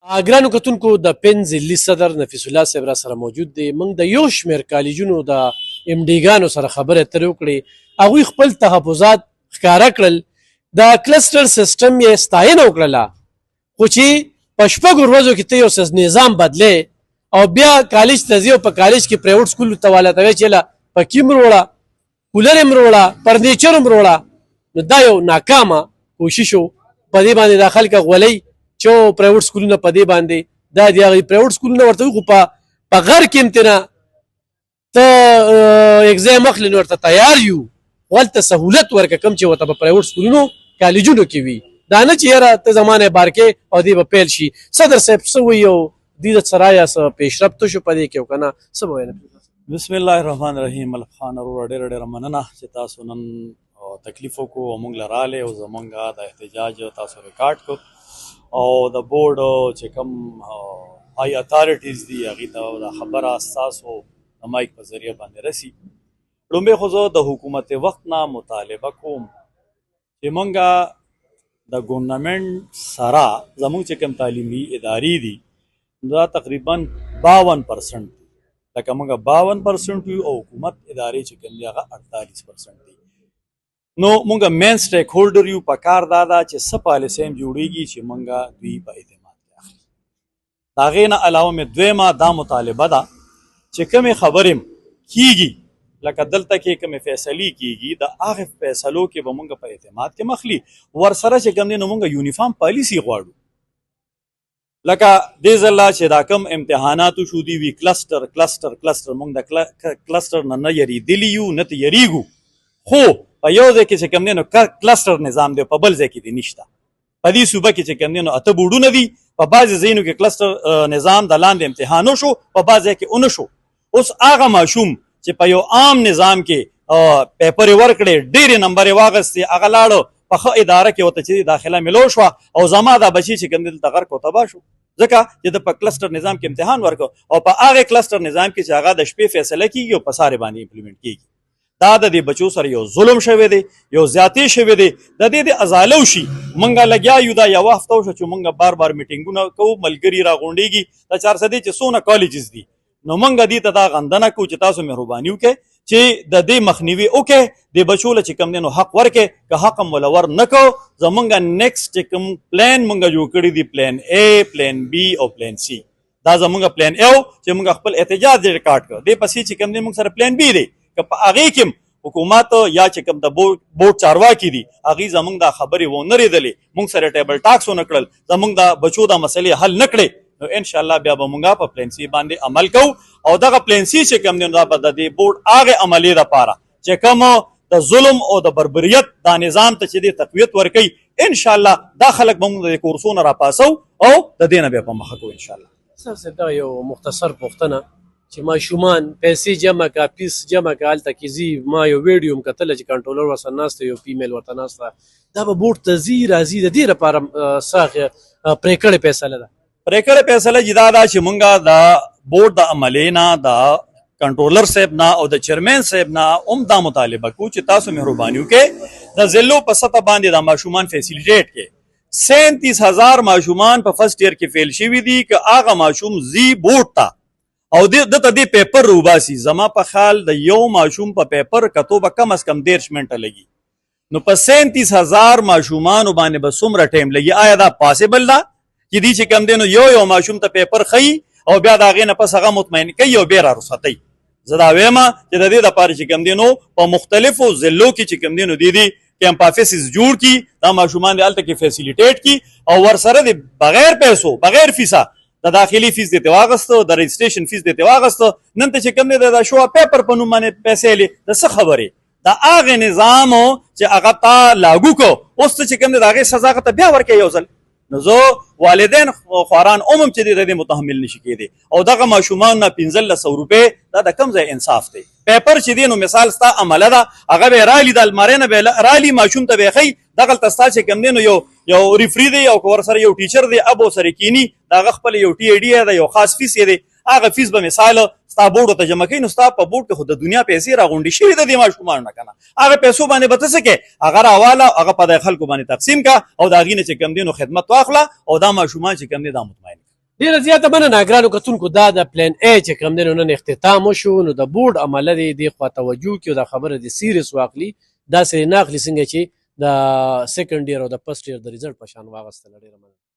ګرانو کتونکو د پنځ ضلعي صدر نفیس الله صاحب را سره موجود دی. موږ د یو شمېر کالجونو د ام ډي ګانو سره خبرې اترې وکړې. هغوی خپل تحفظات ښکاره کړل. د کلسټر سیسټم یې ستاینه وکړله، خو چې په شپږو ورځو کې ته یو نظام بدلې او بیا کالج ته ځې او په کالج کې پرایوټ سکول ته والاتوې چې له پکې م وروړه، کولر یې م وروړه، فرنیچر م وروړه، نو دا یو ناکامه کوشش و. په دې باندې دا خلک غولۍ چې پرایوټ سکولونه په دې باندې دا د هغې پرایوټ سکولونه ورته وي، خو په غر کې امتنا ته اګزام اخلي نو ورته تیار یو، هلته سهولت ورکړه کوم چې ورته په پرایوټ سکولونو کالجونو کې وي. دا نه چې یاره ته زمانه بار کې او دې به پیل شي. صدر صاحب څه وایي او دې سره یا څه پیشرفت شو په دې کې او که نه څه به وایي؟ بسم الله الرحمن الرحیم. ملک خان وروره ډېره ډېره مننه چې تاسو نن تکلیف وکړو او موږ له راغلې او زموږ د احتجاج تاسو ریکارډ کړو او د بورډ چې کوم های اتھارټیز دي هغې ته دا خبره ستاسو د مایک په ذریعه باندې رسي. لومړی خو زه د حکومت وخت نه مطالبه کوم چې موږ د ګورنمنټ سره زموږ چې کوم تعلیمي ادارې دي دا تقریبا 52% لکه موږ 52% یو او حکومت ادارې چې کوم دي هغه 48% دي. نو موږ مین سټیک هولډر یو. په کار دا ده چې څه پالیسۍ هم جوړېږي چې موږ دوی په اعتماد کې اخلي. د هغې نه علاوه مې دویمه دا مطالبه ده چې کومې خبرې کېږي لکه دلته کې کومې فیصلې کېږي د هغې فیصلو کې به موږ په اعتماد کې مخلي. ورسره چې کوم دی نو موږ یونیفارم پالیسي غواړو. لکه دې ځله چې دا کوم امتحاناتو شو دي وي کلسټر کلسټر کلسټر، موږ د کلسټر نه یریدلي یو نه ته یریږو، خو په یو ځای کې چې کوم دی نو کلسټر نظام دی، په بل ځای کې دی نشته. په دې صوبه کې چې کوم دی نو 8 بورډونه دي، په بعضې ځایونو کې کلسټر نظام د لاندې امتحان وشو، په بعض ځای کې ونه شو. اوس هغه ماشوم چې په یو عام نظام کې پیپر یې ورکړې ډېرې نمبر یې واغستې، هغه لاړو په ښه اداره کې ورته چې داخله ملو شوه او زما دا بچي چې کوم دی دلته غرق او تباه شو، ځکه چې د په کلسټر نظام کې امتحان ورکړو او په هغې کلسټر نظام کې چې هغه د شپې فیصله کېږي او په سارې باندې امپلیمنټ کېږي. دا د دې بچو سره یو ظلم شوی دی، یو زیاتې شوی دی. د دې د ازالو شي موږ لګیا یو. دا یوه هفته وشوه چې موږ بار بار میټینګونه کوو، ملګري راغونډېږي د 400 چې څونه کالجز دي، نو موږ دې ته دا غندنه کوو چې تاسو مهرباني وکړئ چې د دې مخنیوي وکړئ، د بچو له چې کوم دی نو حق ورکړئ. که حق هم ولور نه کوو زموږ نیکسټ چې کوم پلان موږ جوړ کړي دي، پلان A، پلان B او پلان C. دا زموږ پلان A چې موږ خپل احتجاج ریکارډ کړو، دې پسې چې کوم دی موږ سره پلان B دی. که په هغې کې حکومت یا چې کوم د بورډ چارواکي دي هغې زموږ دا خبرې ونه ریدلې، موږ سره ټیبل ټاکس ونه کړل، زموږ د بچو دا مسلې حل نه کړې، نو انشاءالله بیا به موږ په پلان سی باندې عمل کوو. او دغه پلان سی چې کوم دی دا به د دې بورډ هغې عملې دپاره چې کوم د ظلم او د بربریت دا نظام ته چې دی تقویت ورکوي، انشاءالله دا خلک به موږ د کورسونو راپاسو او د دې نه بیا په مخه کوو انشاءالله. سر صاحب دا یو مختصر پوښتنه چې ماشومان پیسې جمع کا، فیس جمع کا، هلته کې ځي. ما یو ویډیو هم کتله چې کنټرولر ورسره ناسته، یو فیمیل ورته ناسته، دا به بورډ ته ځي راځي. د دې لپاره څه پرېکړې فیصله ده؟ پرېکړې فیصله چې دا ده چې موږ د بورډ د عملې نه د کنټرولر صاحب نه او د چیرمین صاحب نه هم دا مطالبه کوو چې تاسو مهرباني وکړئ د ضلعو په سطح باندې دا ماشومان فیسیلیټیټ کړئ. 37,000 ماشومان په فرسټ ایئر کې فیل شوي دي. که هغه ماشوم ځي بورډ ته او دته دې پیپر روباسي، زما په خیال د یو ماشوم په پیپر کتو به کم از کم 13 منټه لګي، نو په 37,000 ماشومانو باندې به څومره ټایم لګي؟ آیا دا پاسبل ده چې دې چې کوم دی نو یو ماشوم ته پیپر ښیي او بیا د هغې نه پس هغه مطمئن کوي او بیا رارخصتوي؟ زه دا وایم چې د دې دپاره چې کوم دی نو په مختلفو ضلعو کې چې کوم دی نو دې کیمپ آفیسز جوړ کړي، دا ماشومان دې هلته کې فیسیلیټیټ کړي او ورسره د بغیر پیسو بغیر فیسه د داخلي فیس دې ته واغسته، د رجسټریشن فیس دې ته واغسته، نن ته چې کوم دی د شو پیپر په نوم باندې پیسې لې د څه خبرې؟ د هغې نظام چې هغه تا لاګو کو، اوس ته چې کوم دی د هغې سزا ته بیا ورکوې یو ځل. نو زه والدین خواران عموم چې دی د دې متحمل نشي کېدی او دغه ماشومان نه 1500 روپۍ دا د کم ځای انصاف دی. پیپر چې دی نو مثال ستا عمله ده، هغه به یې رالي د المارۍ نه به یې رالي ماشوم ته به یې ښیي، دغلته ستا چې کوم دی نو یو ریفري دی او که ورسره یو ټیچر دی اب ورسره کیني، د هغه خپل یو TID دی، یو خاص فیس یې دی، هغه فیس به مثال ستا بورډ ته جمع کوي، نو ستا په بورډ کې خو د دنیا پیسې راغونډې شوي د دې ماشومانو نه که نه، هغه پیسو باندې به ته څه کوې؟ هغه راواله، هغه په دې خلکو باندې تقسیم کا او د هغې نه چې کوم دی نو خدمت واخله او دا ماشومان چې کوم دی دا مطمئن ډیره زیاته مننه ګرانو کتونکو. دا د پلان ای چې کوم دی نو نن اختتام وشو، نو د بورډ عمله دې خوا توجه کړي او دا خبره دې سیریس واخلي، داسې نه اخلي څنګه چې د سیکنډ ایئر او د فرست ایئر د ریزلټ په شان واغستله. ډېره مننه.